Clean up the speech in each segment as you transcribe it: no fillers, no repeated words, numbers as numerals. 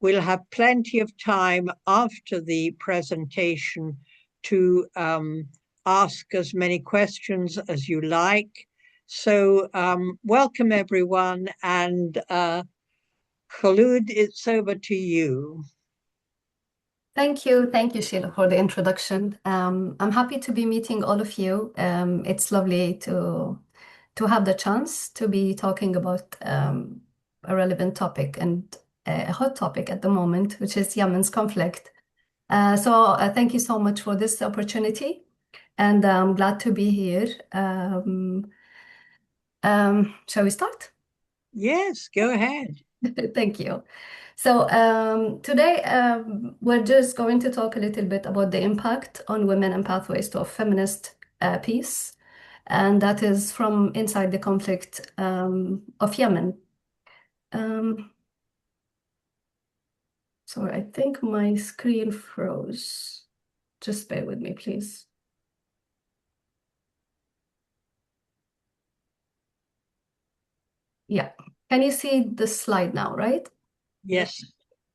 we'll have plenty of time after the presentation to ask as many questions as you like. So welcome everyone, and Khulood, it's over to you. Thank you, Sheila, for the introduction. I'm happy to be meeting all of you. It's lovely to have the chance to be talking about a relevant topic and a hot topic at the moment, which is Yemen's conflict. So thank you so much for this opportunity, and I'm glad to be here. Shall we start? Yes, go ahead. Thank you. So today we're just going to talk a little bit about the impact on women and pathways to a feminist peace, and that is from inside the conflict of Yemen. Sorry, I think my screen froze. Just bear with me, please. Yeah, can you see the slide now, right? Yes,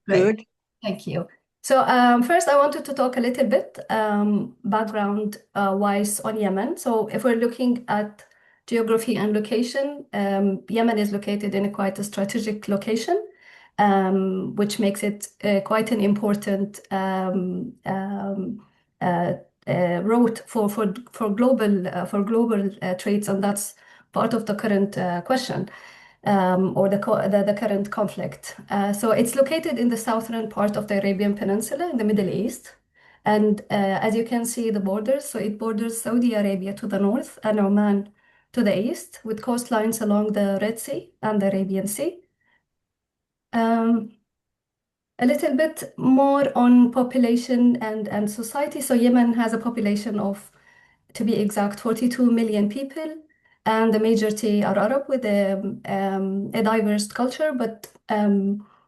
Great. good. Thank you. So first, I wanted to talk a little bit background wise on Yemen. So if we're looking at geography and location, Yemen is located in quite a strategic location, which makes it quite an important route for global trades, and that's part of the current question. Or the current conflict. So it's located in the southern part of the Arabian Peninsula in the Middle East. And as you can see the borders, so it borders Saudi Arabia to the north and Oman to the east, with coastlines along the Red Sea and the Arabian Sea. A little bit more on population and society. So Yemen has a population of, to be exact, 42 million people. And the majority are Arab with a diverse culture, but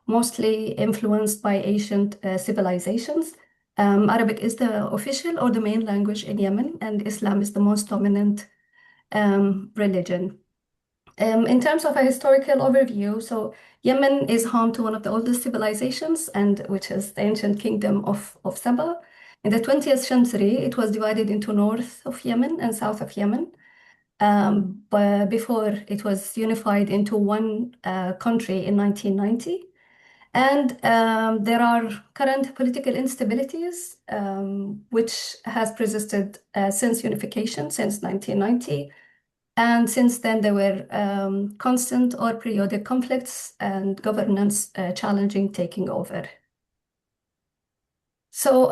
mostly influenced by ancient civilizations. Arabic is the official or the main language in Yemen, and Islam is the most dominant religion. In terms of a historical overview, so Yemen is home to one of the oldest civilizations, and which is the ancient kingdom of Saba. In the 20th century, it was divided into north of Yemen and south of Yemen. But before it was unified into one country in 1990. And there are current political instabilities, which has persisted since unification, since 1990. And since then, there were constant or periodic conflicts and governance challenging taking over. So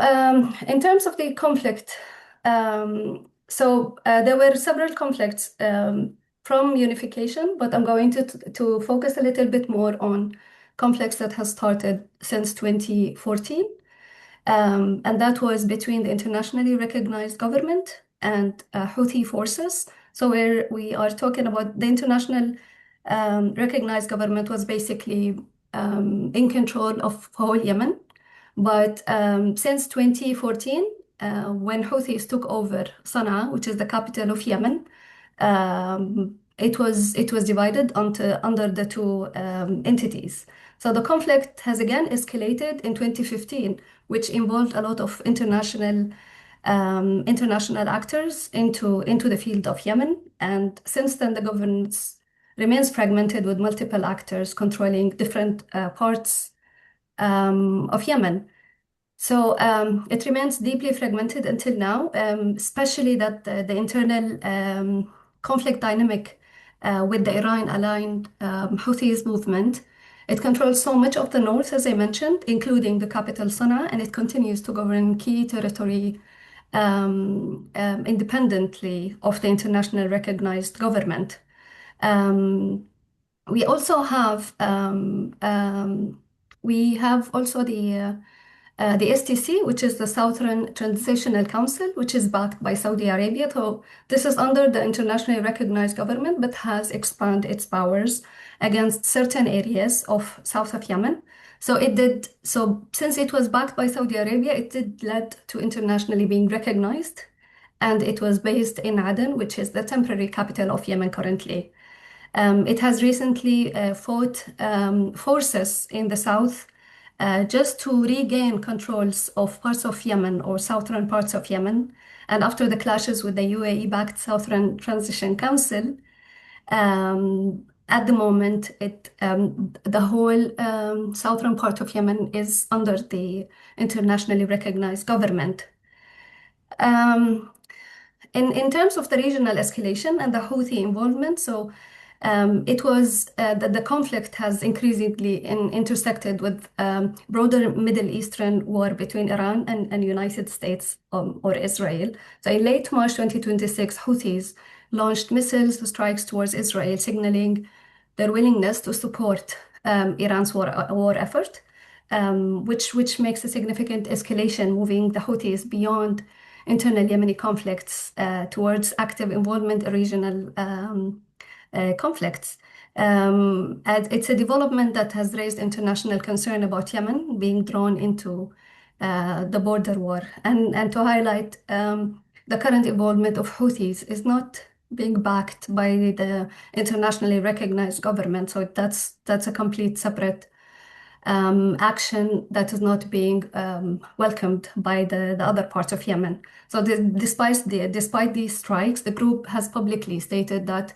in terms of the conflict, there were several conflicts from unification, but I'm going to focus a little bit more on conflicts that has started since 2014. And that was between the internationally recognized government and Houthi forces. So where we are talking about the international recognized government was basically in control of whole Yemen. But since 2014, when Houthis took over Sana'a, which is the capital of Yemen, it was divided under the two entities. So the conflict has again escalated in 2015, which involved a lot of international actors into the field of Yemen. And since then, the governance remains fragmented with multiple actors controlling different parts of Yemen. So it remains deeply fragmented until now, especially that the internal conflict dynamic with the Iran-aligned Houthis movement. It controls so much of the north, as I mentioned, including the capital Sana'a, and it continues to govern key territory independently of the international recognized government. We also have the STC, which is the Southern Transitional Council, which is backed by Saudi Arabia. So this is under the internationally recognized government, but has expanded its powers against certain areas of south of Yemen. So since it was backed by Saudi Arabia, it did lead to internationally being recognized, and it was based in Aden, which is the temporary capital of Yemen currently. It has recently fought forces in the south just to regain controls of parts of Yemen or southern parts of Yemen. And after the clashes with the UAE-backed Southern Transition Council, at the moment, the whole southern part of Yemen is under the internationally recognized government. Um, in terms of the regional escalation and the Houthi involvement, so it was that the conflict has increasingly intersected with broader Middle Eastern war between Iran and United States or Israel. So in late March 2026, Houthis launched missile strikes towards Israel, signaling their willingness to support Iran's war effort, which makes a significant escalation, moving the Houthis beyond internal Yemeni conflicts towards active involvement in regional conflicts. And it's a development that has raised international concern about Yemen being drawn into the border war. And to highlight, the current involvement of Houthis is not being backed by the internationally recognized government. So that's a complete separate action that is not being welcomed by the other parts of Yemen. So despite these strikes, the group has publicly stated that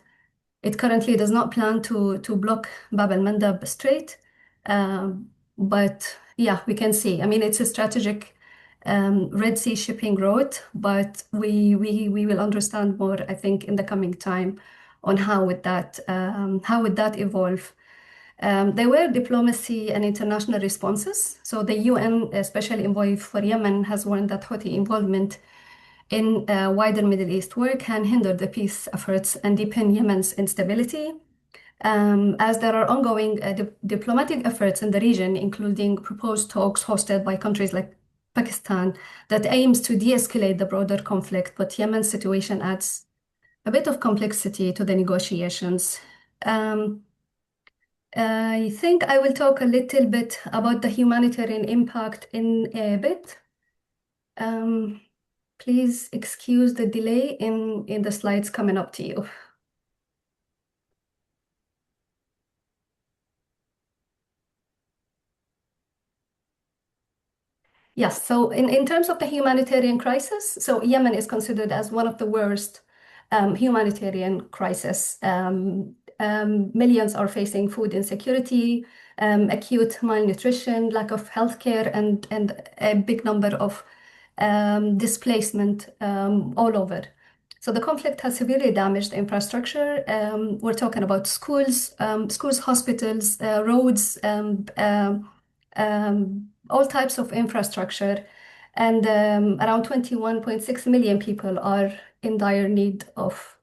it currently does not plan to block Bab el-Mandab Strait. But yeah, we can see. I mean, it's a strategic Red Sea shipping route, but we will understand more, I think, in the coming time on how would that evolve. There were diplomacy and international responses. So the UN Special Envoy for Yemen has warned that Houthi involvement in wider Middle East war can hinder the peace efforts and deepen Yemen's instability. As there are ongoing diplomatic efforts in the region, including proposed talks hosted by countries like Pakistan that aims to de-escalate the broader conflict, but Yemen's situation adds a bit of complexity to the negotiations. I think I will talk a little bit about the humanitarian impact in a bit. Please excuse the delay in the slides coming up to you. Yes, so in terms of the humanitarian crisis, so Yemen is considered as one of the worst humanitarian crises. Millions are facing food insecurity, acute malnutrition, lack of healthcare, and a big number of displacement all over. So the conflict has severely damaged infrastructure. We're talking about schools, hospitals, roads, all types of infrastructure. And around 21.6 million people are in dire need of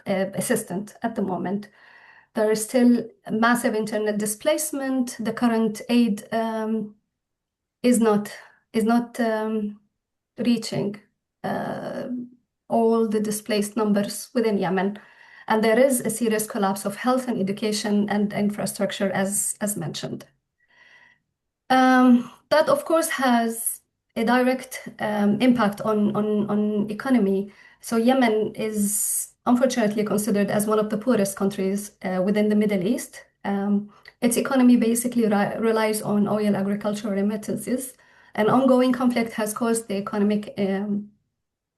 assistance at the moment. There is still massive internet displacement. The current aid is not reaching all the displaced numbers within Yemen. And there is a serious collapse of health and education and infrastructure, as mentioned. That, of course, has a direct impact on economy. So Yemen is unfortunately considered as one of the poorest countries within the Middle East. Its economy basically relies on oil, agricultural remittances. An ongoing conflict has caused the economic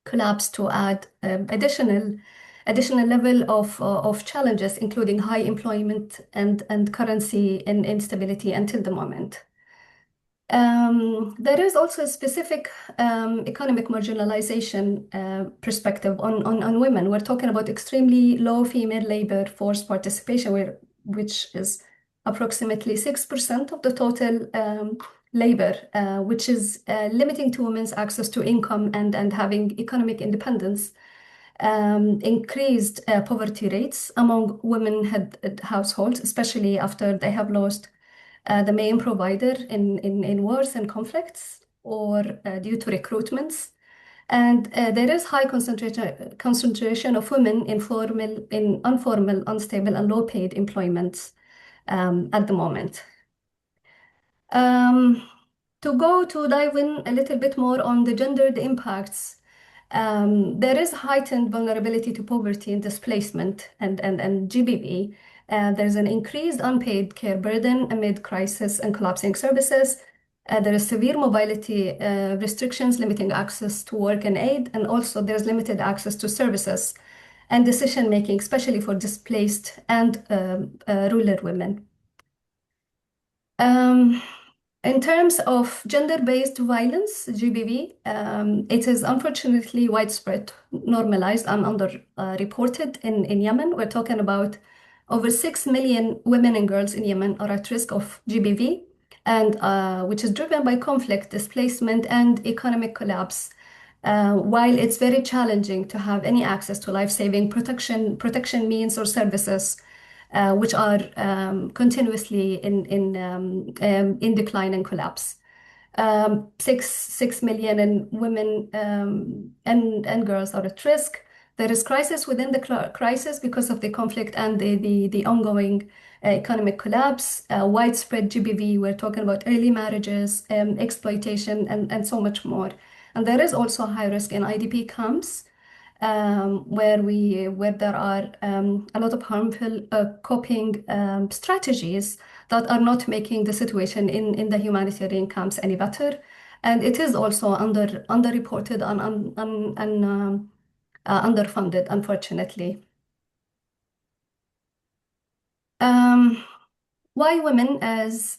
collapse to add additional level of challenges, including high employment and currency instability until the moment. There is also a specific economic marginalization perspective on women. We're talking about extremely low female labor force participation, which is approximately 6% of the total labor, which is limiting to women's access to income and having economic independence. Increased poverty rates among women-head households, especially after they have lost the main provider in wars and conflicts or due to recruitments. And there is high concentration of women in informal, unstable, and low-paid employments at the moment. To dive in a little bit more on the gendered impacts, There is heightened vulnerability to poverty and displacement and GBV. There's an increased unpaid care burden amid crisis and collapsing services. There is severe mobility restrictions limiting access to work and aid, and also there's limited access to services and decision making, especially for displaced and rural women. In terms of gender-based violence, GBV, it is unfortunately widespread, normalized, and under-reported in Yemen. We're talking about over 6 million women and girls in Yemen are at risk of GBV, and which is driven by conflict, displacement, and economic collapse. While it's very challenging to have any access to life-saving protection means or services, which are continuously in decline and collapse. 6 million and women and girls are at risk. There is crisis within the crisis because of the conflict and the ongoing economic collapse, widespread GBV. We're talking about early marriages, exploitation, and so much more. And there is also high risk in IDP camps, where there are a lot of harmful coping strategies that are not making the situation in the humanitarian camps any better. And it is also underreported and underfunded, unfortunately. Why women as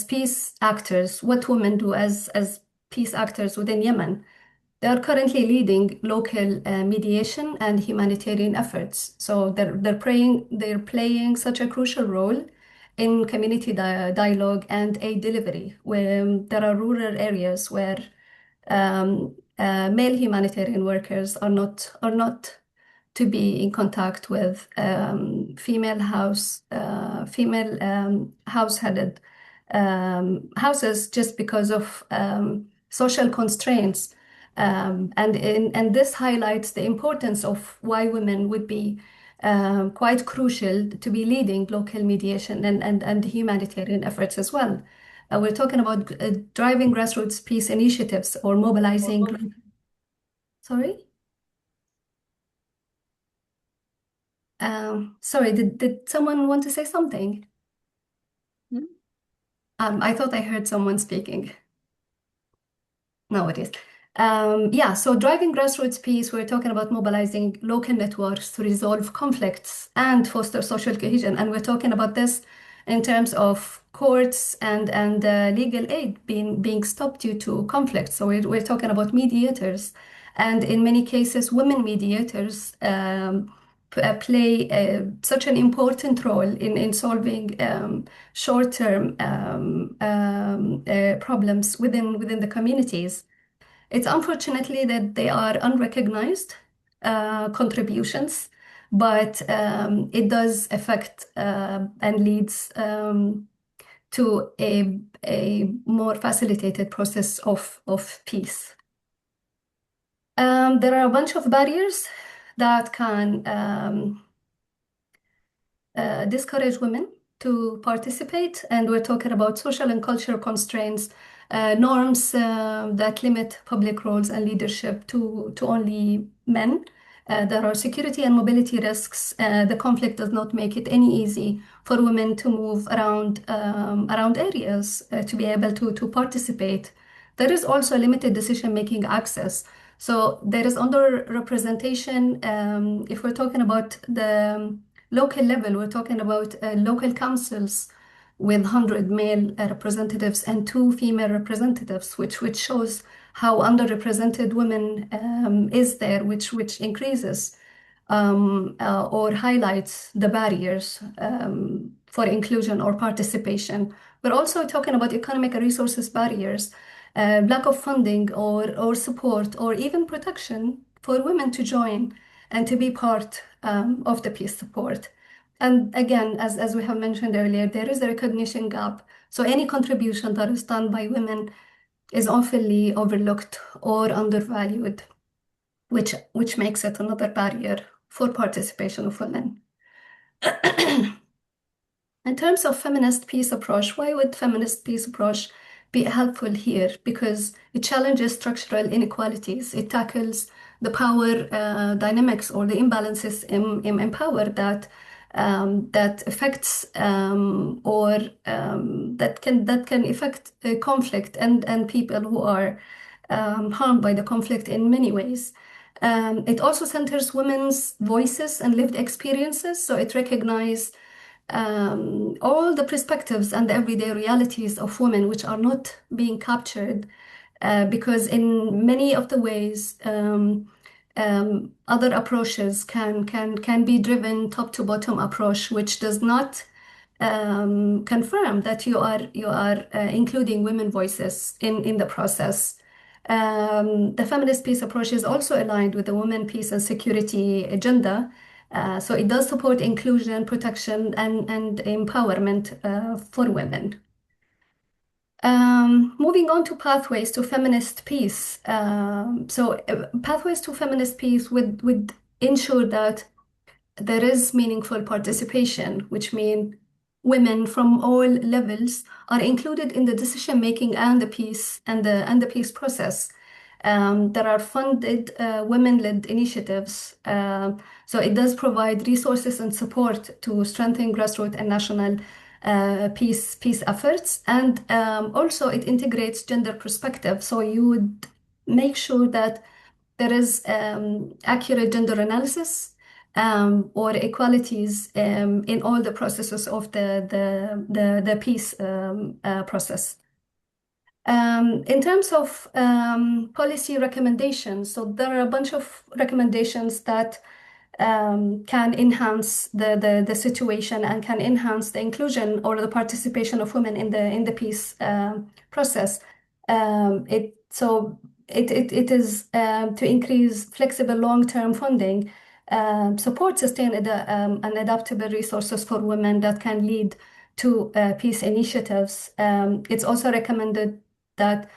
peace actors? What women do as peace actors within Yemen? They are currently leading local mediation and humanitarian efforts. So they're playing such a crucial role in community dialogue and aid delivery, where there are rural areas where male humanitarian workers are not to be in contact with female house-headed houses just because of social constraints. And this highlights the importance of why women would be quite crucial to be leading local mediation and humanitarian efforts as well. We're talking about driving grassroots peace initiatives or mobilizing. Sorry? Sorry, did someone want to say something? Hmm? I thought I heard someone speaking. No, it is. Yeah, so driving grassroots peace, we're talking about mobilizing local networks to resolve conflicts and foster social cohesion. And we're talking about this in terms of courts and legal aid being stopped due to conflicts. So we're talking about mediators. And in many cases, women mediators play such an important role in solving short-term problems within the communities. It's unfortunately that they are unrecognized contributions, but it does affect and leads to a more facilitated process of peace. There are a bunch of barriers that can discourage women to participate, and we're talking about social and cultural constraints, norms that limit public roles and leadership to only men. There are security and mobility risks. The conflict does not make it any easy for women to move around areas to be able to participate. There is also limited decision-making access. So there is underrepresentation. If we're talking about the local level, we're talking about local councils with 100 male representatives and 2 female representatives, which shows how underrepresented women is there, which increases or highlights the barriers for inclusion or participation. We're also talking about economic and resources barriers, lack of funding or support or even protection for women to join and to be part of the peace support. And again, as we have mentioned earlier, there is a recognition gap. So any contribution that is done by women is often overlooked or undervalued, which makes it another barrier for participation of women. In terms of feminist peace approach, why would feminist peace approach be helpful here because it challenges structural inequalities. It tackles the power dynamics or the imbalances in power that affects that can affect conflict and people who are harmed by the conflict in many ways. It also centers women's voices and lived experiences, so it recognizes all the perspectives and the everyday realities of women which are not being captured because in many of the ways other approaches can be driven top to bottom approach which does not confirm that you are including women voices in the process. The feminist peace approach is also aligned with the women, peace and security agenda. So it does support inclusion, protection, and empowerment for women. Moving on to pathways to feminist peace. Pathways to feminist peace would ensure that there is meaningful participation, which means women from all levels are included in the decision making and the peace process. There are funded women-led initiatives, so it does provide resources and support to strengthen grassroots and national peace efforts, and also it integrates gender perspective. So you would make sure that there is accurate gender analysis or equalities in all the processes of the peace process. In terms of policy recommendations, so there are a bunch of recommendations that can enhance the situation and can enhance the inclusion or the participation of women in the peace process. It is to increase flexible long-term funding, support sustained and adaptable resources for women that can lead to peace initiatives. It's also recommended that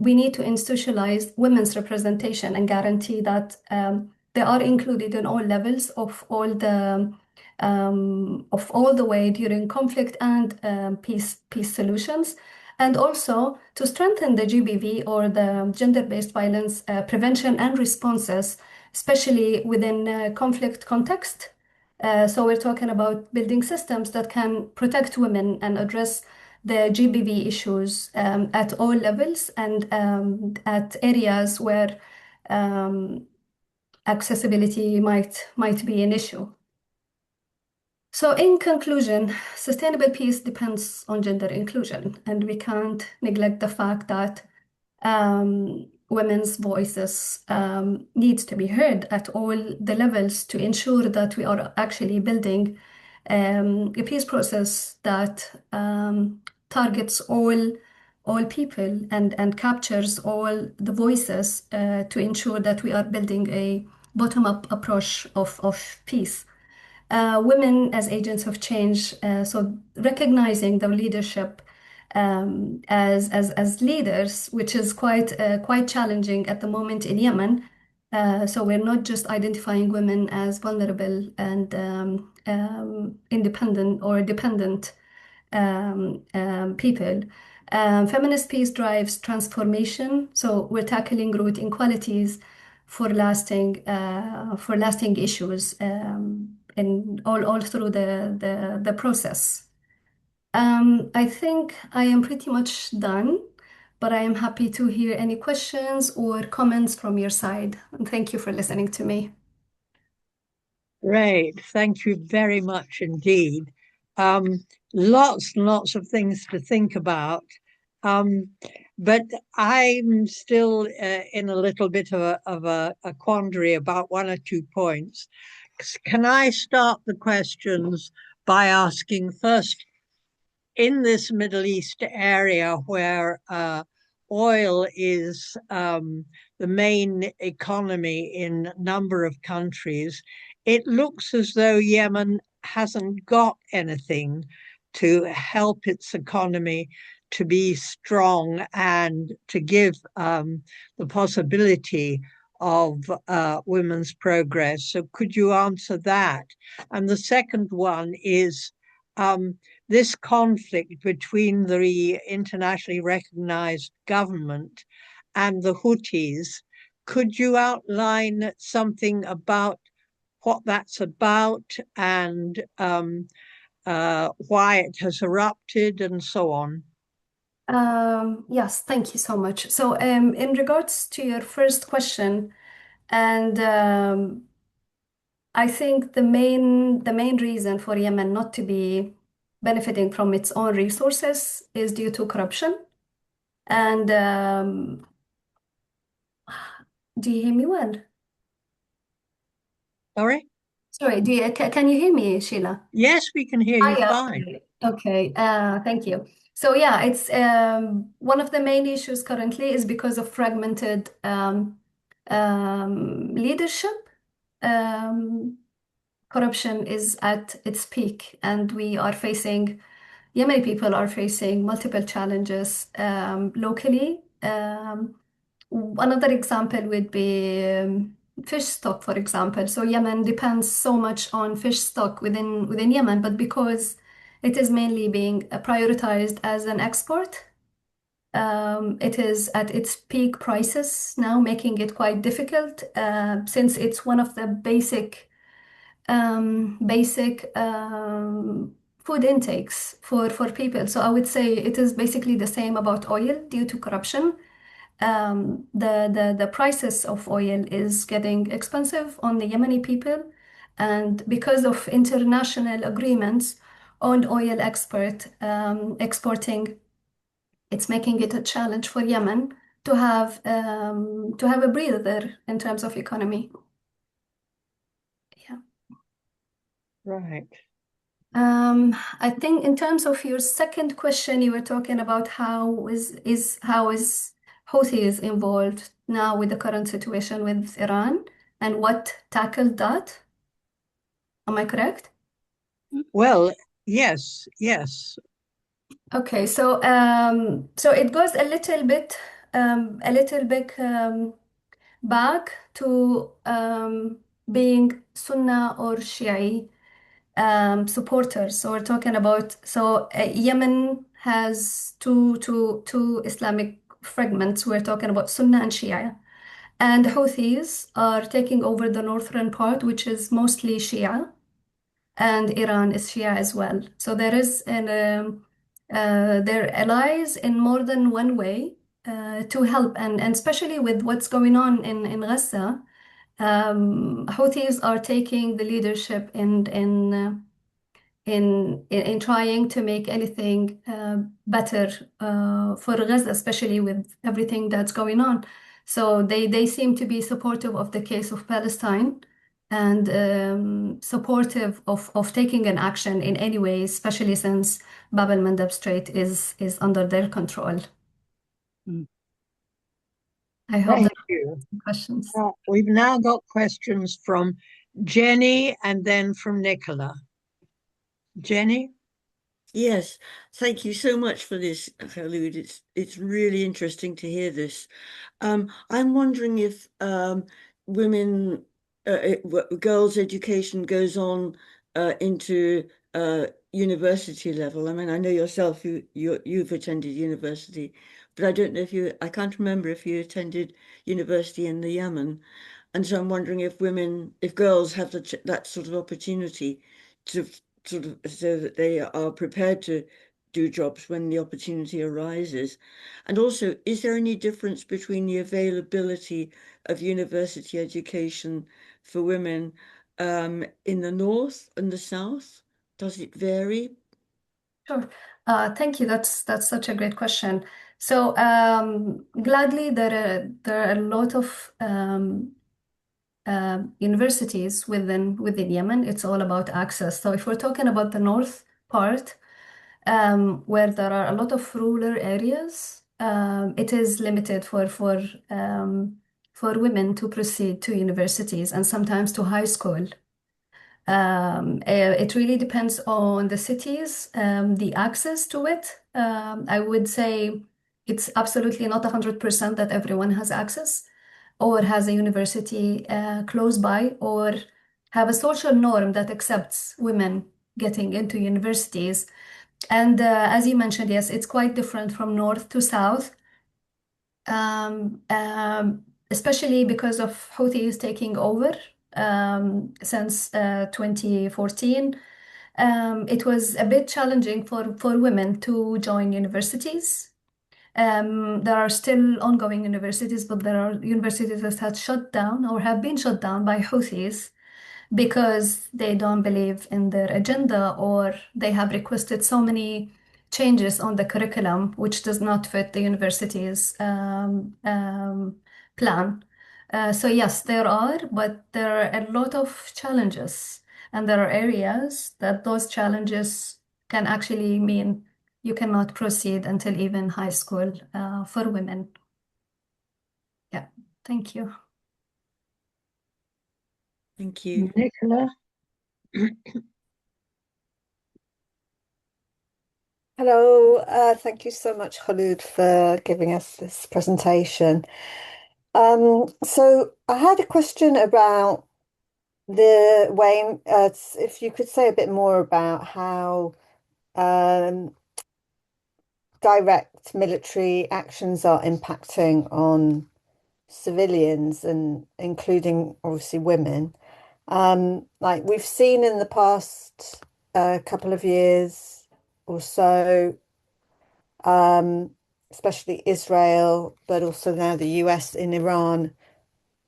we need to institutionalize women's representation and guarantee that they are included in all levels of all the way during conflict and peace solutions, and also to strengthen the GBV or the gender-based violence prevention and responses, especially within conflict context. So we're talking about building systems that can protect women and address the GBV issues at all levels and at areas where accessibility might be an issue. So in conclusion, sustainable peace depends on gender inclusion, and we can't neglect the fact that women's voices needs to be heard at all the levels to ensure that we are actually building a peace process that targets all people and captures all the voices to ensure that we are building a bottom-up approach of peace. Women as agents of change, so recognizing their leadership as leaders, which is quite challenging at the moment in Yemen. So we're not just identifying women as vulnerable and independent or dependent people. Feminist peace drives transformation. So we're tackling root inequalities for lasting issues in all through the process. I think I am pretty much done, but I am happy to hear any questions or comments from your side. And thank you for listening to me. Great. Thank you very much indeed. Lots and lots of things to think about. But I'm still in a little bit of a quandary about one or 2 points. Can I start the questions by asking first, in this Middle East area where oil is the main economy in a number of countries, it looks as though Yemen hasn't got anything to help its economy to be strong and to give the possibility of women's progress. So could you answer that? And the second one is this conflict between the internationally recognized government and the Houthis. Could you outline something about what that's about and why it has erupted and so on? Yes, thank you so much. So, in regards to your first question, and I think the main reason for Yemen not to be benefiting from its own resources is due to corruption. And do you hear me well? Sorry? Sorry, can you hear me, Sheila? Yes, we can hear Ah, you yeah. fine. Okay. Okay. Thank you. So yeah, it's one of the main issues currently is because of fragmented leadership. Um, Corruption is at its peak, and Yemeni people are facing multiple challenges locally. Another example would be fish stock, for example. So Yemen depends so much on fish stock within Yemen, but because it is mainly being prioritized as an export, it is at its peak prices now, making it quite difficult since it's one of the basic food intakes for people. So I would say it is basically the same about oil due to corruption. The prices of oil is getting expensive on the Yemeni people, and because of international agreements on oil exporting, it's making it a challenge for Yemen to have a breather in terms of economy. Yeah. Right. I think in terms of your second question, you were talking about how is Houthis involved now with the current situation with Iran and what tackled that. Am I correct? Well, yes, yes. Okay, so it goes a little bit back to being Sunnah or Shi'i supporters. So we're talking about Yemen has two Islamic fragments. We're talking about Sunnah and Shia, and Houthis are taking over the northern part, which is mostly Shia, and Iran is Shia as well. So they're allies in more than one way to help, and especially with what's going on in Gaza. Houthis are taking the leadership in trying to make anything better for Gaza, especially with everything that's going on. So they seem to be supportive of the case of Palestine and supportive of taking an action in any way, especially since Bab el-Mandeb Strait is under their control. Mm. I hope Thank that you. answers questions. We've now got questions from Jenny and then from Nicola. Jenny? Yes, thank you so much for this, Khulood. It's really interesting to hear this. I'm wondering if women, girls' education goes on into university level. I mean, I know yourself, you've attended university, but I don't know I can't remember if you attended university in the Yemen. And so I'm wondering if girls have that sort of opportunity to sort of so that they are prepared to do jobs when the opportunity arises. And also, is there any difference between the availability of university education for women in the north and the south? Does it vary? Sure. Thank you. That's such a great question. So gladly, there are a lot of universities within Yemen. It's all about access. So if we're talking about the north part, where there are a lot of rural areas, it is limited for women to proceed to universities and sometimes to high school. It really depends on the cities, the access to it. I would say it's absolutely not 100% that everyone has access or has a university close by or have a social norm that accepts women getting into universities. And as you mentioned, yes, it's quite different from north to south, um, um, especially because of Houthis taking over since 2014. It was a bit challenging for women to join universities. There are still ongoing universities, but there are universities that have shut down or have been shut down by Houthis because they don't believe in their agenda or they have requested so many changes on the curriculum, which does not fit the university's plan. So yes, there are, but there are a lot of challenges, and there are areas that those challenges can actually mean you cannot proceed until even high school for women. Yeah, thank you. Thank you. Nicola? Hello, thank you so much, Khulood, for giving us this presentation. So I had a question about the way, if you could say a bit more about how direct military actions are impacting on civilians and including obviously women. Like we've seen in the past couple of years or so, especially Israel, but also now the US in Iran,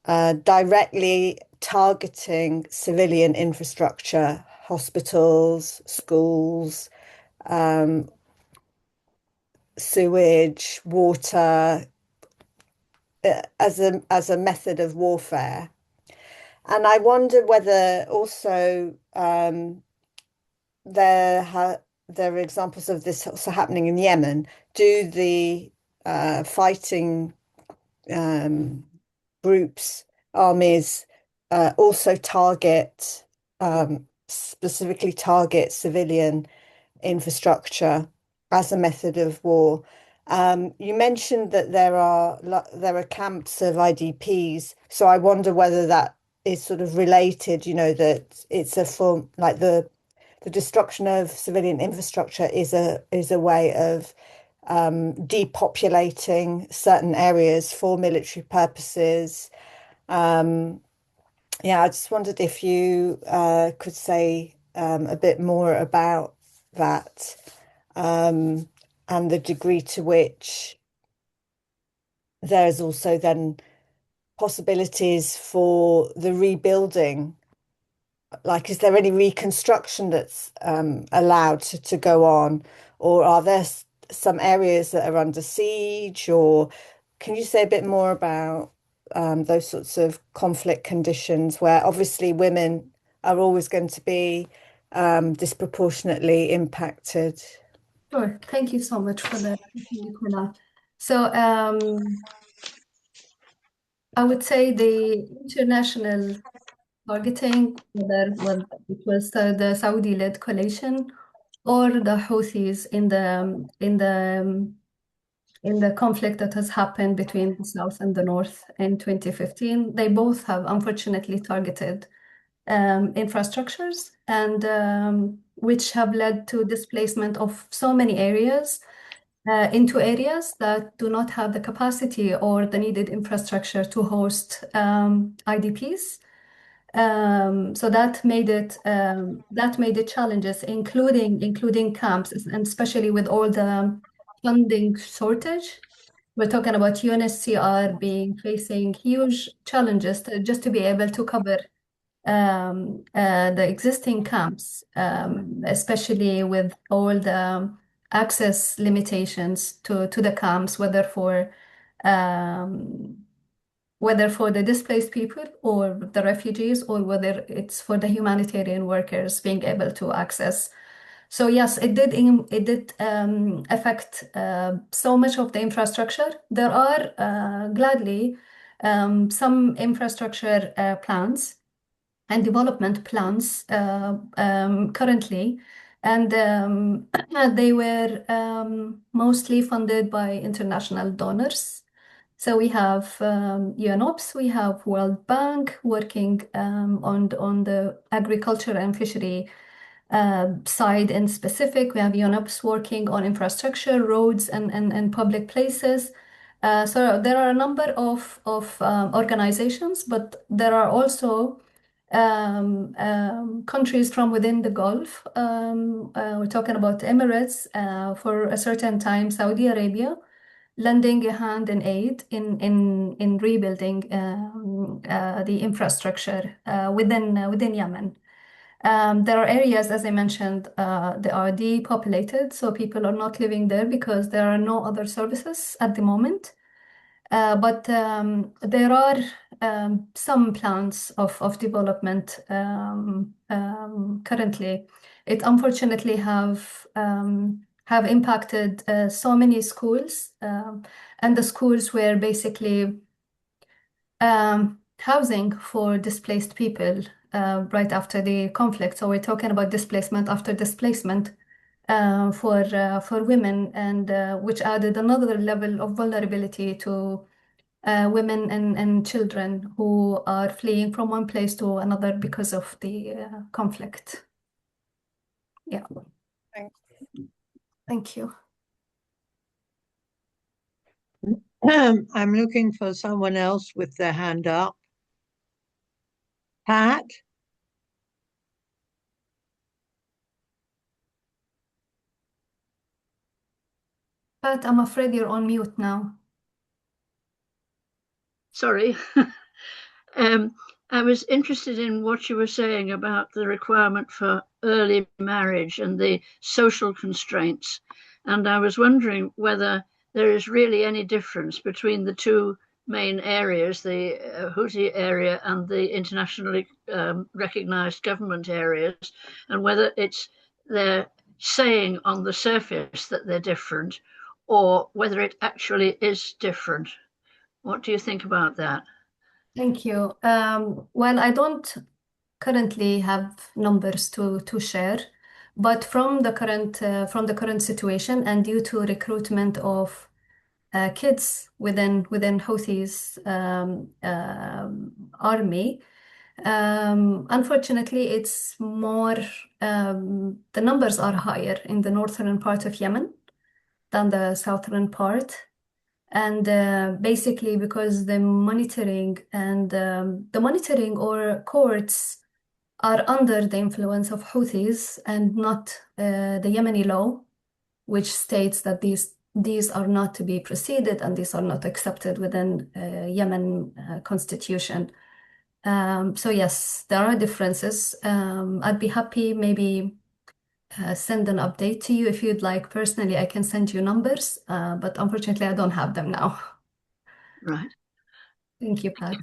directly targeting civilian infrastructure, hospitals, schools, sewage, water, as a method of warfare. And I wonder whether also there are examples of this also happening in Yemen. Do the fighting groups, armies, also specifically target civilian infrastructure as a method of war? You mentioned that there are camps of IDPs, so I wonder whether that is sort of related, that it's a form like the destruction of civilian infrastructure is a way of depopulating certain areas for military purposes. Yeah, I just wondered if you could say a bit more about that, and the degree to which there's also then possibilities for the rebuilding. Like, is there any reconstruction that's allowed to go on, or are there some areas that are under siege, or can you say a bit more about those sorts of conflict conditions where obviously women are always going to be disproportionately impacted? Sure. Thank you so much for the question, Nicola. So I would say the international targeting, whether it was the Saudi-led coalition or the Houthis in the conflict that has happened between the South and the North in 2015, they both have unfortunately targeted infrastructures and which have led to displacement of so many areas into areas that do not have the capacity or the needed infrastructure to host IDPs. So that made it challenges, including camps, and especially with all the funding shortage. We're talking about UNSCR being facing huge challenges just to be able to cover the existing camps, especially with all the access limitations to the camps, um, whether for the displaced people or the refugees, or whether it's for the humanitarian workers being able to access. So yes, it did affect so much of the infrastructure. There are gladly some infrastructure plans and development plans currently, and they were mostly funded by international donors. So we have UNOPS, we have World Bank working on the agriculture and fishery side in specific. We have UNOPS working on infrastructure, roads, and public places. So there are a number of organizations, but there are also countries from within the Gulf. We're talking about Emirates, for a certain time, Saudi Arabia, lending a hand in aid in rebuilding the infrastructure within Yemen. There are areas, as I mentioned, they are depopulated, so people are not living there because there are no other services at the moment. But there are some plans of development currently. It unfortunately have impacted so many schools, and the schools were basically housing for displaced people right after the conflict. So we're talking about displacement after displacement for women, and which added another level of vulnerability to women and children who are fleeing from one place to another because of the conflict. Yeah. Thanks. Thank you. I'm looking for someone else with their hand up. Pat? But I'm afraid you're on mute now. Sorry. I was interested in what you were saying about the requirement for early marriage and the social constraints. And I was wondering whether there is really any difference between the two main areas, the Houthi area and the internationally recognized government areas, and whether they're saying on the surface that they're different, or whether it actually is different. What do you think about that? Thank you. Well, I don't currently have numbers to share, but from the current situation and due to recruitment of kids within Houthis army, unfortunately, it's more the numbers are higher in the northern part of Yemen than the southern part. And basically because the monitoring or courts are under the influence of Houthis and not the Yemeni law, which states that these are not to be proceeded and these are not accepted within Yemen constitution. So yes, there are differences. I'd be happy maybe send an update to you if you'd like. Personally, I can send you numbers, but unfortunately, I don't have them now. Right. Thank you, Pat.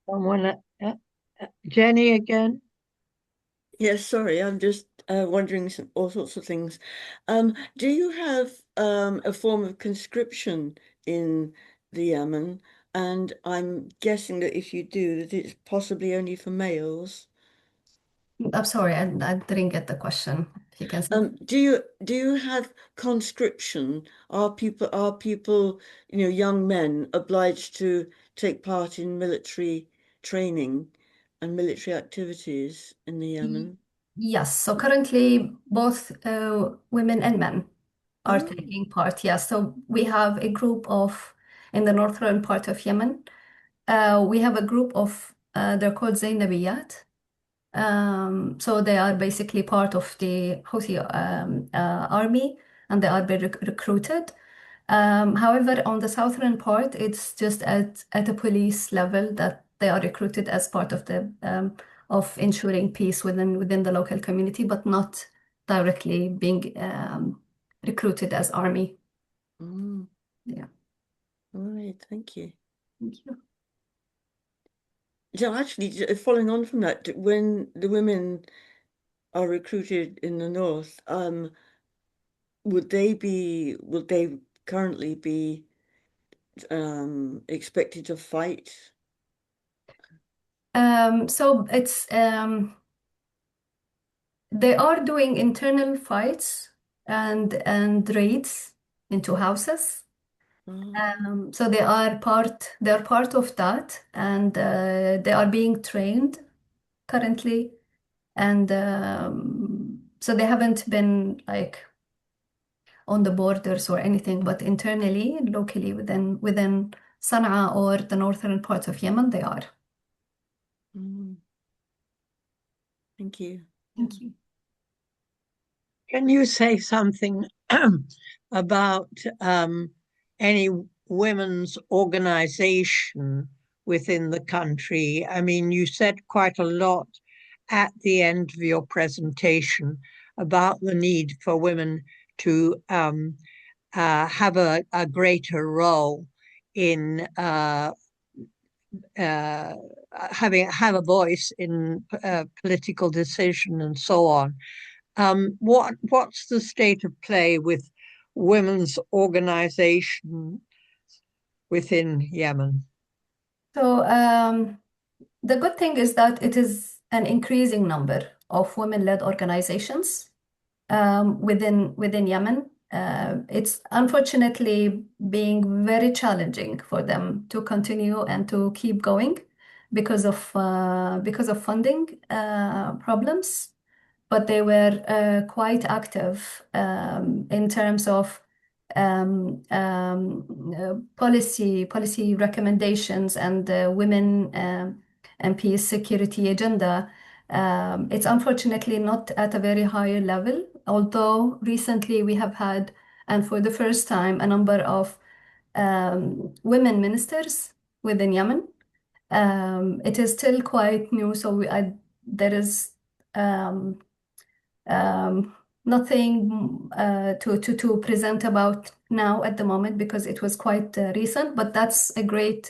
Someone, Jenny again? Yes, sorry, I'm just wondering all sorts of things. Do you have a form of conscription in the Yemen? And I'm guessing that if you do, that it's possibly only for males. I'm sorry, I didn't get the question. If you can say. Do you have conscription? Are people, young men obliged to take part in military training and military activities in the Yemen? Yes, so currently both women and men are Oh, taking part. Yes, so we have a group in the northern part of Yemen. We have a group of, they're called Zainabiyat. So they are basically part of the Houthi army, and they are being recruited. However, on the southern part, it's just at a police level that they are recruited as part of the of ensuring peace within the local community, but not directly being recruited as army. mm, Yeah. all right, thank you. Thank you. So actually, following on from that, when the women are recruited in the north, would they currently be expected to fight? So they are doing internal fights and raids into houses. Oh. So they are part of that, and they are being trained currently, and so they haven't been like on the borders or anything, but internally, locally within Sana'a or the northern part of Yemen, they are. Mm. Thank you. Thank you. Can you say something about any women's organization within the country? I mean, you said quite a lot at the end of your presentation about the need for women to have a greater role in have a voice in political decision and so on. What's the state of play with women's organization within Yemen? So the good thing is that it is an increasing number of women-led organizations within Yemen. It's unfortunately being very challenging for them to continue and to keep going because of funding problems. But they were quite active in terms of policy recommendations and women and peace security agenda. It's unfortunately not at a very high level, although recently we have had, and for the first time, a number of women ministers within Yemen. It is still quite new, so there is um, nothing to present about now at the moment because it was quite recent, but that's a great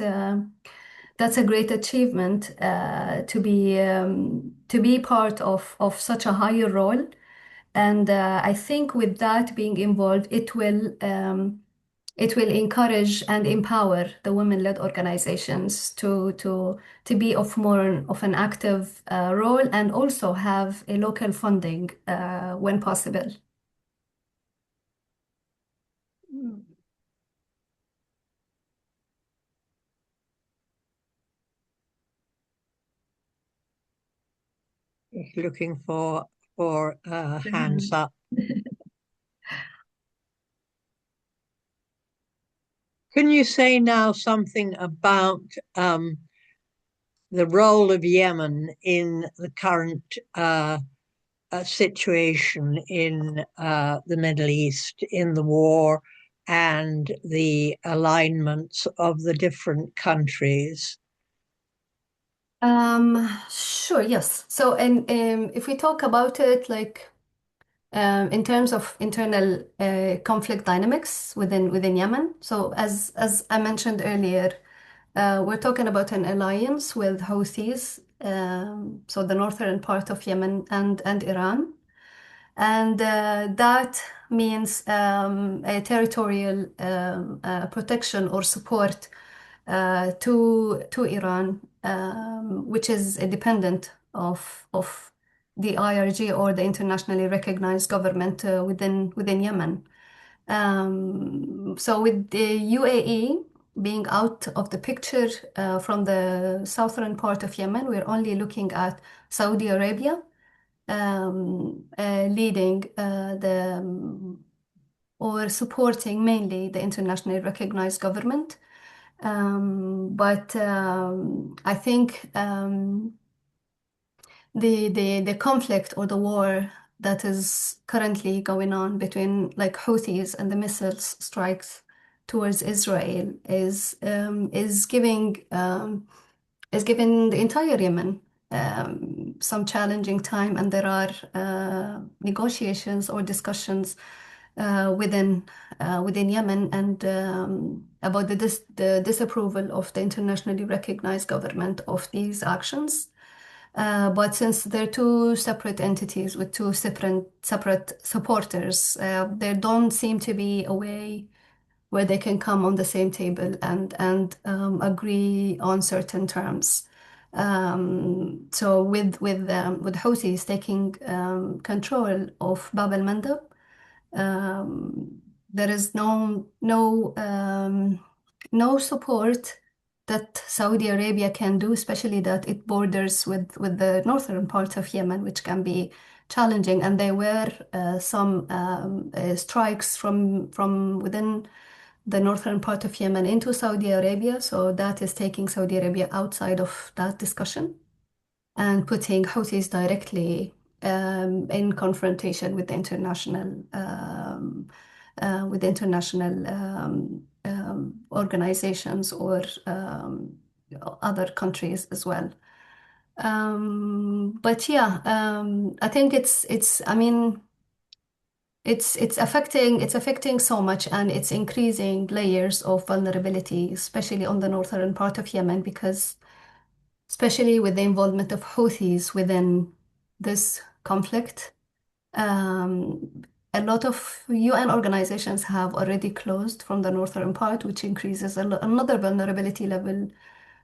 achievement to be part of such a higher role. And I think with that being involved, it will encourage and empower the women-led organizations to be of more of an active role and also have a local funding when possible. Looking for hands up. Can you say now something about the role of Yemen in the current situation in the Middle East, in the war, and the alignments of the different countries? Sure, yes. So, and if we talk about it like in terms of internal conflict dynamics within Yemen, so as I mentioned earlier, we're talking about an alliance with Houthis, so the northern part of Yemen and Iran. And that means a territorial protection or support to Iran, which is independent of the IRG or the internationally recognized government within Yemen. So with the UAE being out of the picture from the southern part of Yemen, we're only looking at Saudi Arabia leading or supporting mainly the internationally recognized government. But I think the conflict or the war that is currently going on between like Houthis and the missiles strikes towards Israel is giving the entire Yemen some challenging time, and there are negotiations or discussions within Yemen and about the disapproval of the internationally recognized government of these actions. But since they're two separate entities with two separate supporters, there don't seem to be a way where they can come on the same table and agree on certain terms. So with Houthis taking control of Bab al-Mandab, there is no support that Saudi Arabia can do, especially that it borders with the northern part of Yemen, which can be challenging. And there were some strikes from within the northern part of Yemen into Saudi Arabia. So that is taking Saudi Arabia outside of that discussion and putting Houthis directly in confrontation with the international organizations or other countries as well. But yeah, I think I mean, it's affecting so much, and it's increasing layers of vulnerability, especially on the northern part of Yemen, because especially with the involvement of Houthis within this conflict. A lot of UN organizations have already closed from the northern part, which increases another vulnerability level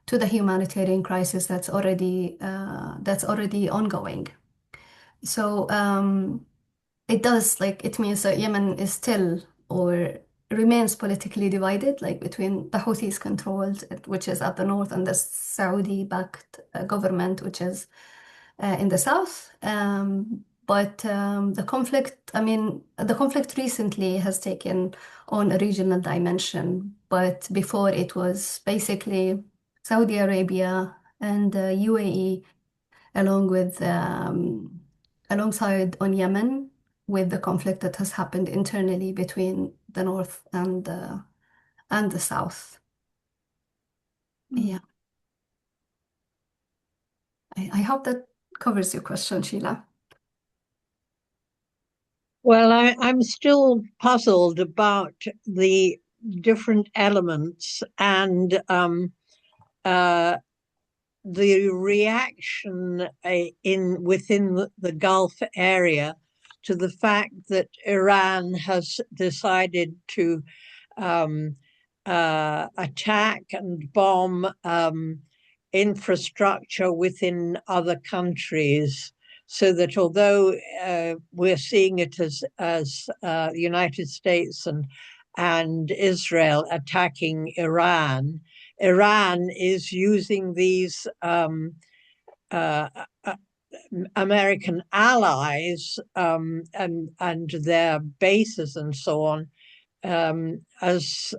to the humanitarian crisis that's already ongoing. So it means that Yemen is still or remains politically divided, like between the Houthis controlled, which is at the north, and the Saudi-backed government, which is in the south. But the conflict recently has taken on a regional dimension. But before, it was basically Saudi Arabia and UAE, alongside on Yemen, with the conflict that has happened internally between the north and the south. Yeah. I hope that covers your question, Sheila. Well, I'm still puzzled about the different elements and the reaction within the Gulf area to the fact that Iran has decided to attack and bomb infrastructure within other countries, so that although we're seeing it as the United States and Israel attacking Iran, Iran is using these American allies and their bases and so on as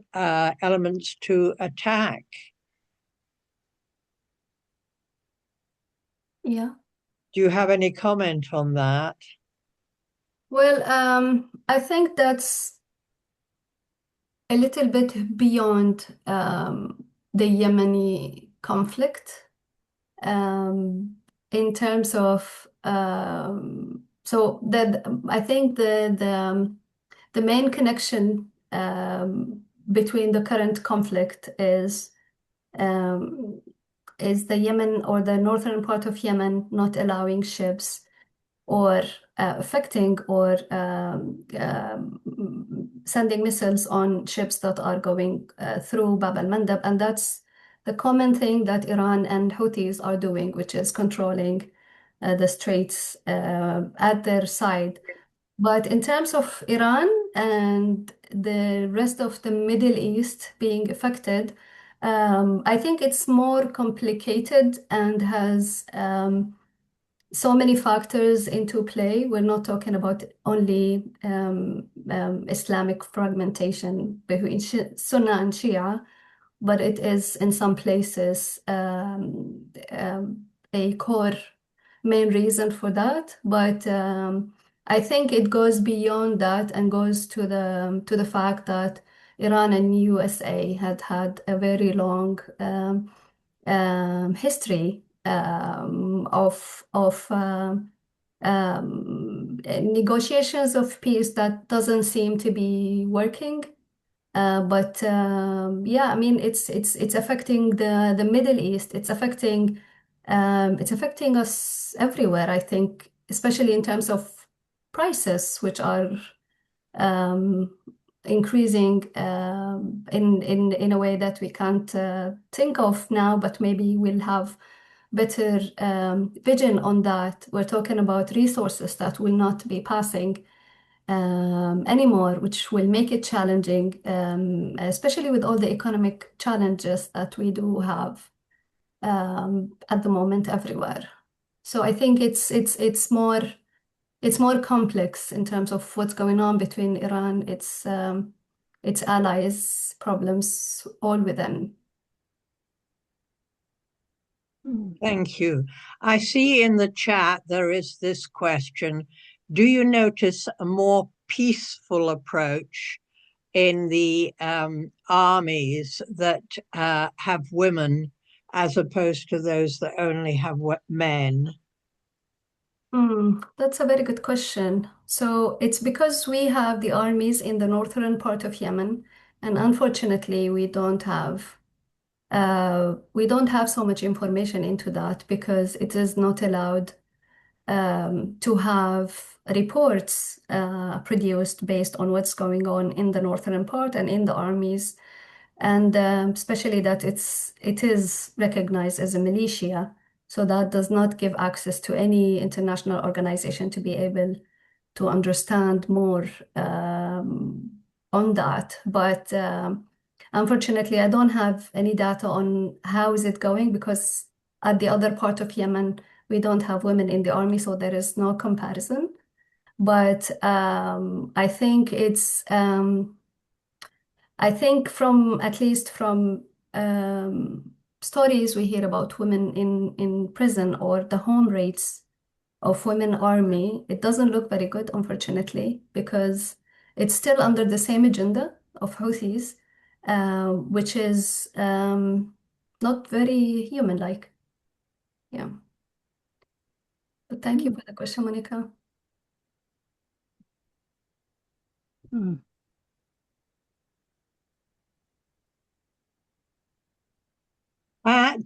elements to attack. Yeah. Do you have any comment on that? Well, I think that's a little bit beyond the Yemeni conflict in terms of so that I think the main connection between the current conflict is the Yemen or the northern part of Yemen not allowing ships or affecting or sending missiles on ships that are going through Bab al-Mandab. And that's the common thing that Iran and Houthis are doing, which is controlling the straits at their side. But in terms of Iran and the rest of the Middle East being affected, I think it's more complicated and has so many factors into play. We're not talking about only Islamic fragmentation between Sunnah and Shia, but it is in some places a core main reason for that. But I think it goes beyond that and goes to the fact that Iran and USA had a very long history of negotiations of peace that doesn't seem to be working. But yeah, I mean, it's affecting the Middle East. It's affecting us everywhere, I think, especially in terms of prices, which are increasing in a way that we can't think of now, but maybe we'll have better vision on that. We're talking about resources that will not be passing anymore, which will make it challenging, especially with all the economic challenges that we do have at the moment everywhere. So I think it's more complex in terms of what's going on between Iran, its allies, problems all within. Thank you. I see in the chat there is this question. Do you notice a more peaceful approach in the armies that have women as opposed to those that only have men? That's a very good question. So it's because we have the armies in the northern part of Yemen, and unfortunately, we don't have so much information into that because it is not allowed to have reports produced based on what's going on in the northern part and in the armies, and especially that it is recognized as a militia, so that does not give access to any international organization to be able to understand more on that. But unfortunately, I don't have any data on how is it going because at the other part of Yemen, we don't have women in the army, so there is no comparison. But I think from at least from stories we hear about women in prison or the home rates of women army, it doesn't look very good, unfortunately, because it's still under the same agenda of Houthis, which is not very human-like. Yeah. But thank you for the question, Monica. Pat?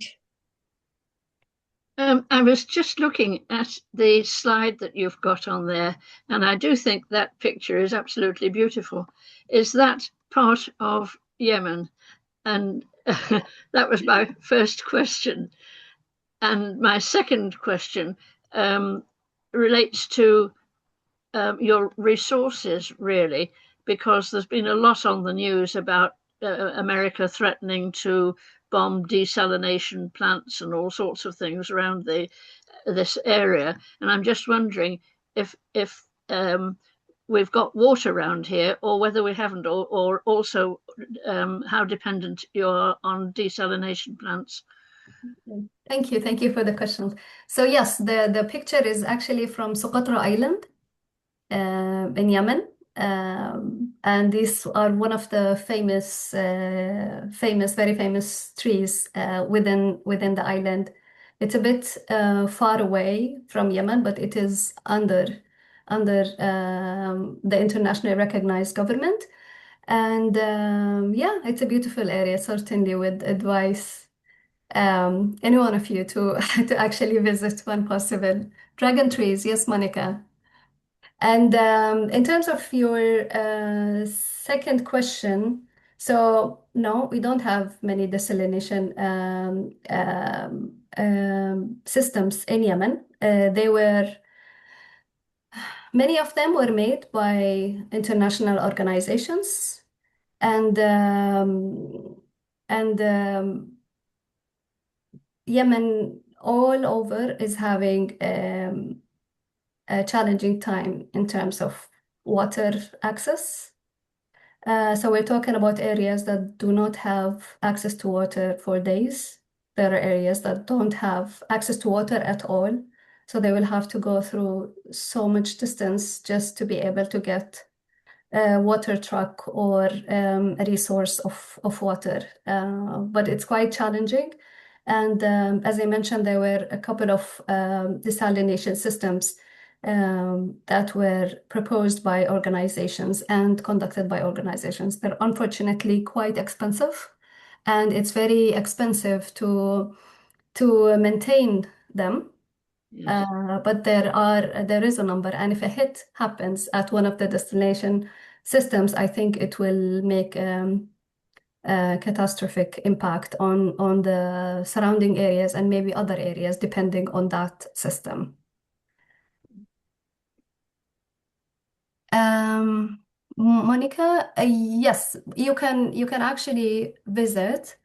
I was just looking at the slide that you've got on there, and I do think that picture is absolutely beautiful. Is that part of Yemen? And that was my first question. And my second question relates to your resources, really, because there's been a lot on the news about America threatening to bomb desalination plants and all sorts of things around this area. And I'm just wondering if we've got water around here, or whether we haven't, or also how dependent you are on desalination plants. Thank you for the question. So yes, the picture is actually from Socotra Island in Yemen. And these are one of the very famous trees within the island. It's a bit far away from Yemen, but it is under the internationally recognized government. And yeah, it's a beautiful area. Certainly would advise any one of you to to actually visit when possible. Dragon trees, yes, Monica. And in terms of your second question, so no, we don't have many desalination systems in Yemen. Many of them were made by international organizations, and Yemen all over is having a challenging time in terms of water access. So we're talking about areas that do not have access to water for days. There are areas that don't have access to water at all. So they will have to go through so much distance just to be able to get a water truck or a resource of water. But it's quite challenging. And as I mentioned, there were a couple of desalination systems that were proposed by organizations and conducted by organizations. They're unfortunately quite expensive, and it's very expensive to maintain them. Yes. But there is a number, and if a hit happens at one of the destination systems, I think it will make a catastrophic impact on the surrounding areas and maybe other areas depending on that system. Monica, yes, you can actually visit,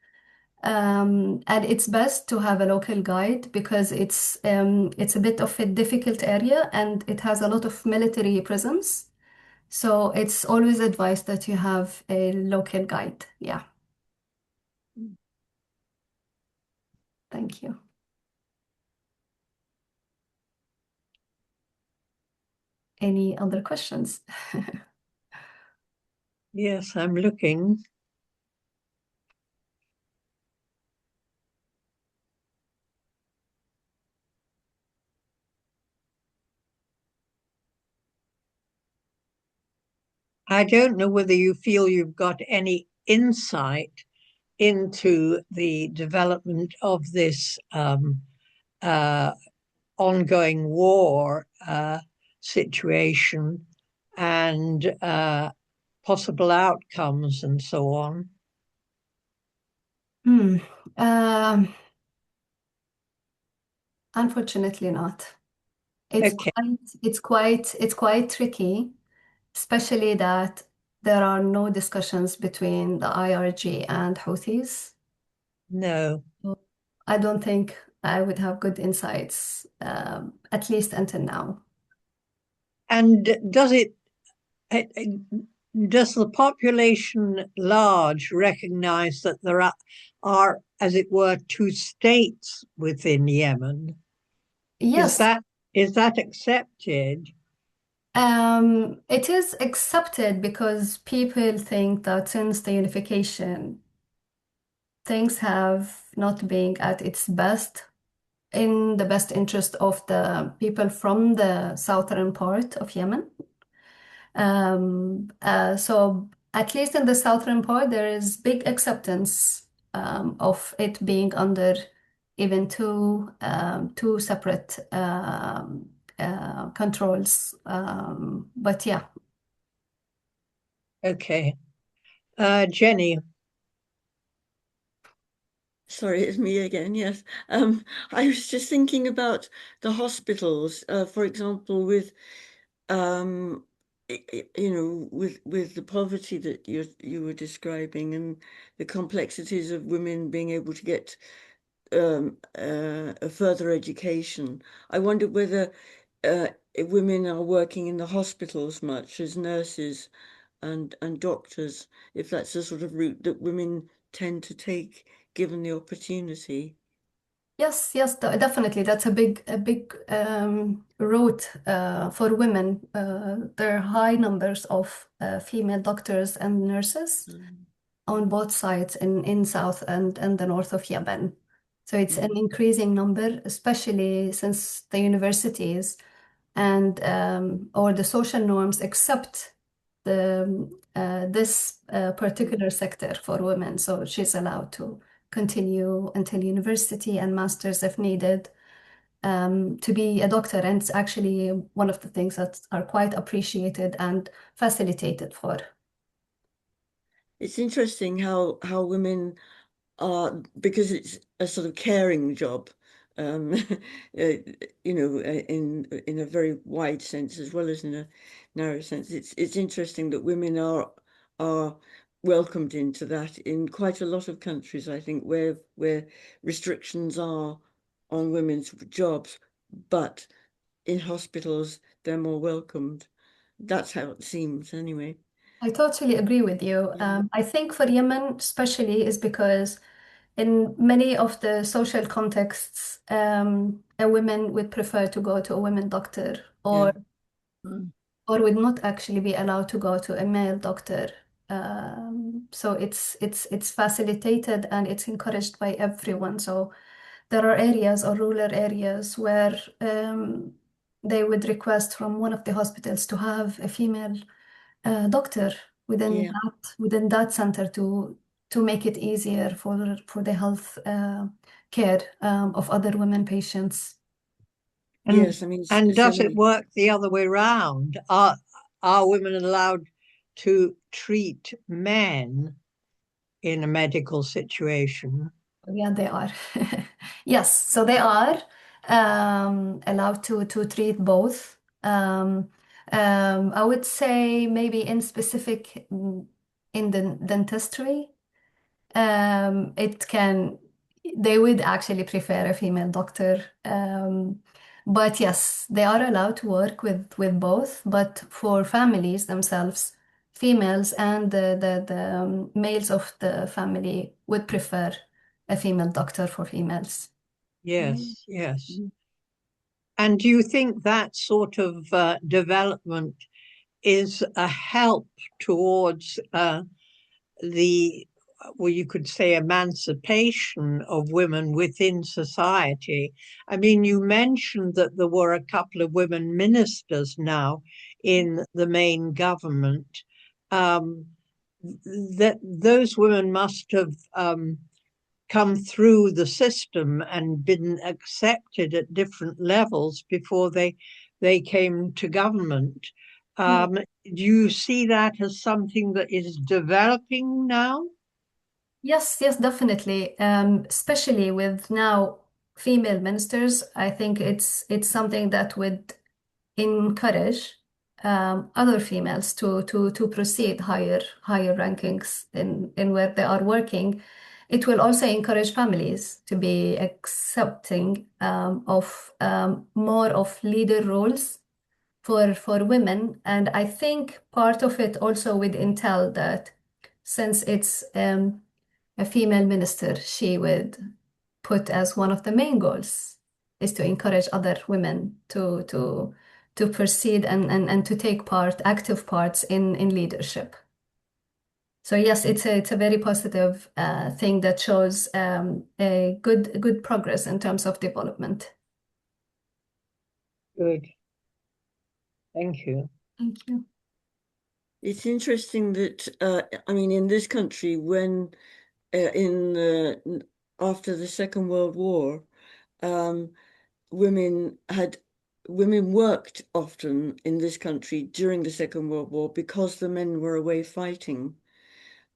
and it's best to have a local guide because it's a bit of a difficult area and it has a lot of military presence. So it's always advised that you have a local guide. Yeah, thank you. Any other questions? Yes, I'm looking. I don't know whether you feel you've got any insight into the development of this ongoing war situation and possible outcomes and so on. Um, Unfortunately not. It's Okay, quite tricky, especially that there are no discussions between the IRG and Houthis. no. So I don't think I would have good insights, at least until now. And does the population large recognize that there are, as it were, two states within Yemen? Is Yes, that accepted? it is accepted because people think that since the unification, things have not been at its best in the best interest of the people from the southern part of Yemen. So at least in the southern part, there is big acceptance of it being under even two separate controls. But yeah. Okay. Jenny. Sorry, it's me again. Yes. I was just thinking about the hospitals, for example, with with the poverty that you were describing and the complexities of women being able to get a further education. I wonder whether women are working in the hospitals much as nurses and doctors, if that's the sort of route that women tend to take given the opportunity. Yes, definitely. That's a big road for women. There are high numbers of female doctors and nurses Mm, on both sides in south and the north of Yemen. So it's an mm, increasing number, especially since the universities and or the social norms accept this particular sector for women. So she's allowed to continue until university and masters if needed to be a doctor. And it's actually one of the things that are quite appreciated and facilitated for. It's interesting how women are, because it's a sort of caring job, um, in a very wide sense as well as in a narrow sense. It's interesting that women are welcomed into that in quite a lot of countries, I think, where restrictions are on women's jobs, but in hospitals they're more welcomed. That's how it seems, anyway. I totally agree with you. Yeah. I think for Yemen, especially, is because in many of the social contexts, a woman would prefer to go to a women doctor Yeah. Mm. or would not actually be allowed to go to a male doctor. So it's facilitated and it's encouraged by everyone. So there are areas or rural areas where they would request from one of the hospitals to have a female doctor Yeah. within that center to make it easier for the health care of other women patients. And Yes, I mean, so does it many. work the other way round? Are women allowed to treat men in a medical situation? Yeah, they are. Yes, so they are allowed to treat both. I would say maybe in specific in the dentistry, they would actually prefer a female doctor. But yes, they are allowed to work with both, but for families themselves, females and the males of the family would prefer a female doctor for females. Yes, yes. And do you think that sort of development is a help towards well, you could say, emancipation of women within society? I mean, you mentioned that there were a couple of women ministers now in the main government. That those women must have come through the system and been accepted at different levels before they came to government. Do you see that as something that is developing now? Yes, yes, definitely. Especially with now female ministers, I think it's something that would encourage other females to proceed higher rankings in where they are working. It will also encourage families to be accepting of more of leader roles for women. And I think part of it also would entail that since it's a female minister, she would put as one of the main goals is to encourage other women to proceed and to take active parts in leadership. So yes, it's a very positive thing that shows a good progress in terms of development. Good. Thank you. Thank you. It's interesting that I mean, in this country, when after the Second World War, women worked often in this country during the Second World War because the men were away fighting.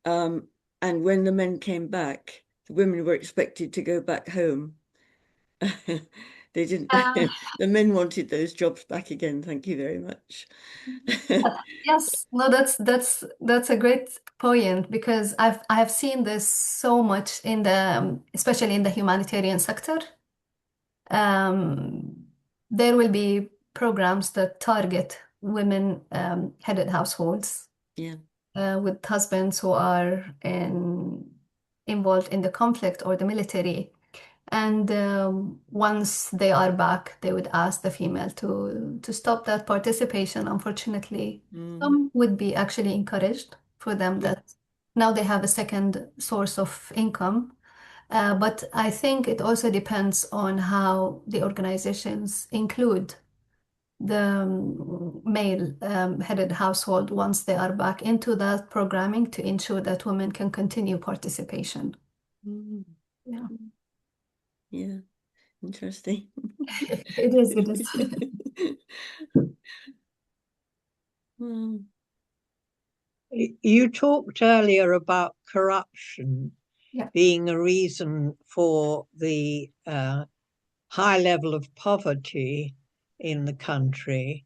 And when the men came back, the women were expected to go back home. They didn't. The men wanted those jobs back again. Thank you very much. Yes, no, that's a great point because I have seen this so much in especially in the humanitarian sector. There will be programs that target women headed households. Yeah. With husbands who are involved in the conflict or the military. And once they are back, they would ask the female to stop that participation. Unfortunately, some would be actually encouraged for them that now they have a second source of income. But I think it also depends on how the organizations include the male headed household once they are back into that programming to ensure that women can continue participation. Yeah. Yeah, interesting. It is. You talked earlier about corruption being a reason for the high level of poverty in the country.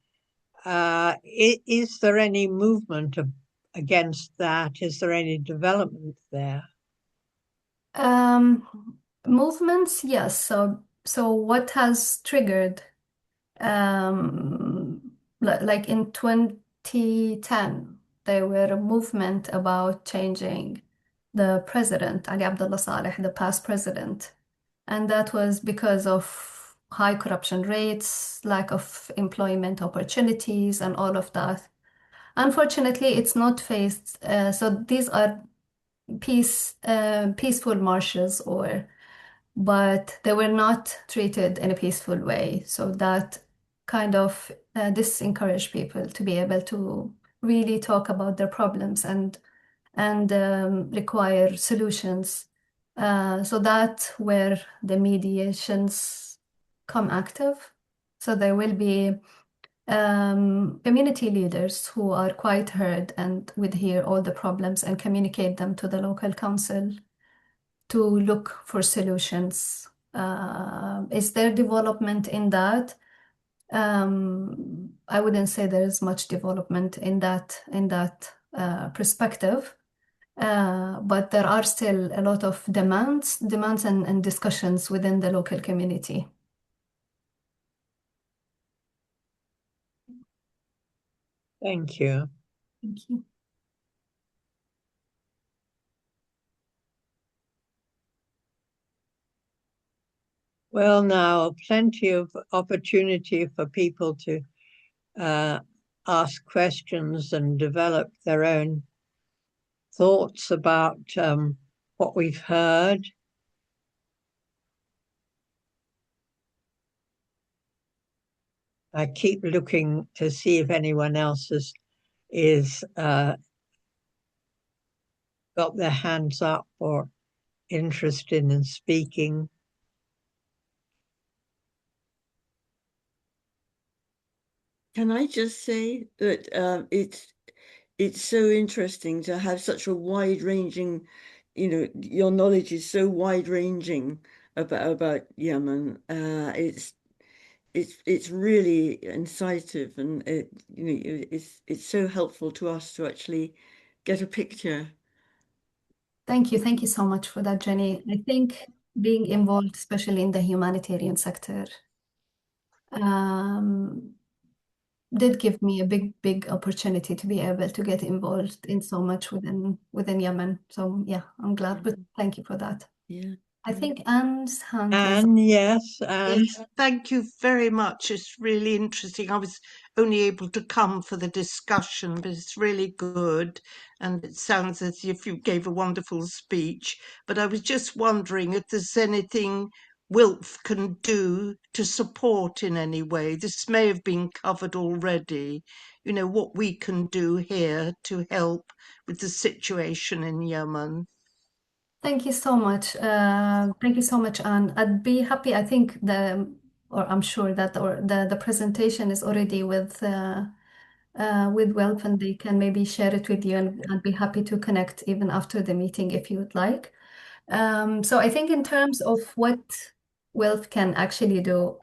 Is there any movement against that? Is there any development there? Movements, yes. So what has triggered, like in 2010, there were a movement about changing the president, Ali Abdullah Saleh, the past president. And that was because of high corruption rates, lack of employment opportunities, and all of that. Unfortunately, it's not faced. So these are peaceful marches, but they were not treated in a peaceful way. So that kind of disencouraged people to be able to really talk about their problems and require solutions. So that's where the mediations come active. So there will be community leaders who are quite heard and would hear all the problems and communicate them to the local council to look for solutions. Is there development in that? I wouldn't say there is much development in that perspective. But there are still a lot of demands and discussions within the local community. Thank you. Thank you. Well, now plenty of opportunity for people to ask questions and develop their own thoughts about what we've heard. I keep looking to see if anyone else is got their hands up or interested in speaking. Can I just say that it's so interesting to have such a wide-ranging, your knowledge is so wide-ranging about Yemen. It's really incisive, and it's so helpful to us to actually get a picture. Thank you so much for that, Jenny. I think being involved, especially in the humanitarian sector, did give me a big opportunity to be able to get involved in so much within Yemen. So yeah, I'm glad. But thank you for that. Yeah. I think Anne's hand is Anne, yes, Anne. Yes, thank you very much. It's really interesting. I was only able to come for the discussion, but it's really good. And it sounds as if you gave a wonderful speech. But I was just wondering if there's anything Wilf can do to support in any way. This may have been covered already. You know, what we can do here to help with the situation in Yemen. Thank you so much. Thank you so much, Anne. I'd be happy. I think I'm sure that the presentation is already with Wilf, and they can maybe share it with you, and I'd be happy to connect even after the meeting if you would like. So I think in terms of what Wilf can actually do,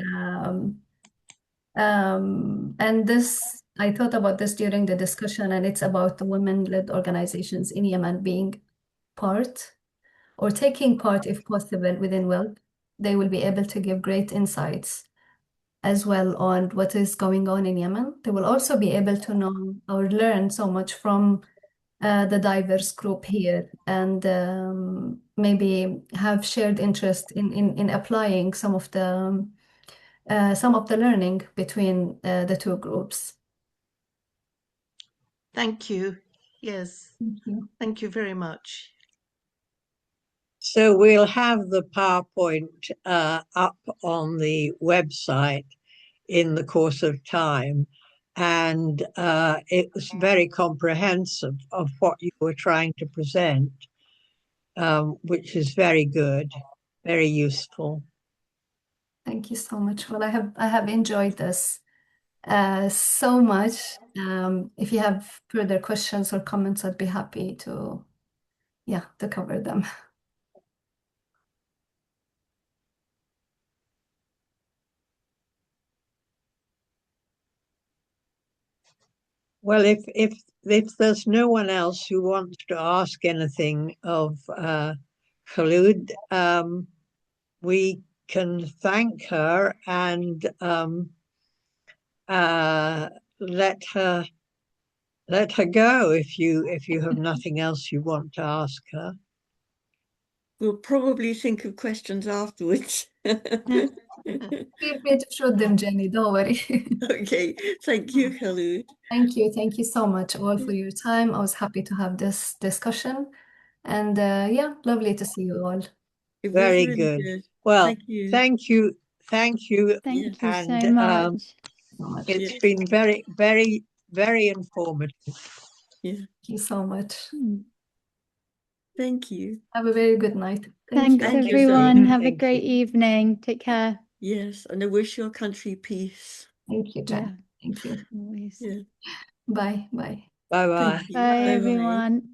and this I thought about this during the discussion, and it's about the women-led organizations in Yemen being part or taking part, if possible, within Wilf. They will be able to give great insights as well on what is going on in Yemen. They will also be able to know or learn so much from the diverse group here, and maybe have shared interest in applying some of the learning between the two groups. Thank you. Yes. Thank you. Thank you very much. So we'll have the PowerPoint up on the website in the course of time. And it was very comprehensive of what you were trying to present, which is very good, very useful. Thank you so much. Well, I have enjoyed this so much. If you have further questions or comments, I'd be happy to cover them. Well, if there's no one else who wants to ask anything of Khulood, we can thank her and let her go if you have nothing else you want to ask her. We'll probably think of questions afterwards. Feel free to shoot them, Jenny, don't worry. Okay, thank you, Khulood. Thank you so much all for your time. I was happy to have this discussion, and lovely to see you all. It was Very really good. Well, thank you. Thank you and so much. it's been very, very, very informative. Yeah. Thank you so much. Thank you. Have a very good night. Thanks, Thank you. everyone. Have a Thank great you. evening. Take care. Yes, and I wish your country peace. Thank you, Jen. Yeah. Thank you. Always. Yeah. Bye. Bye. Bye-bye. Thank you. Bye, Bye-bye. everyone. Bye.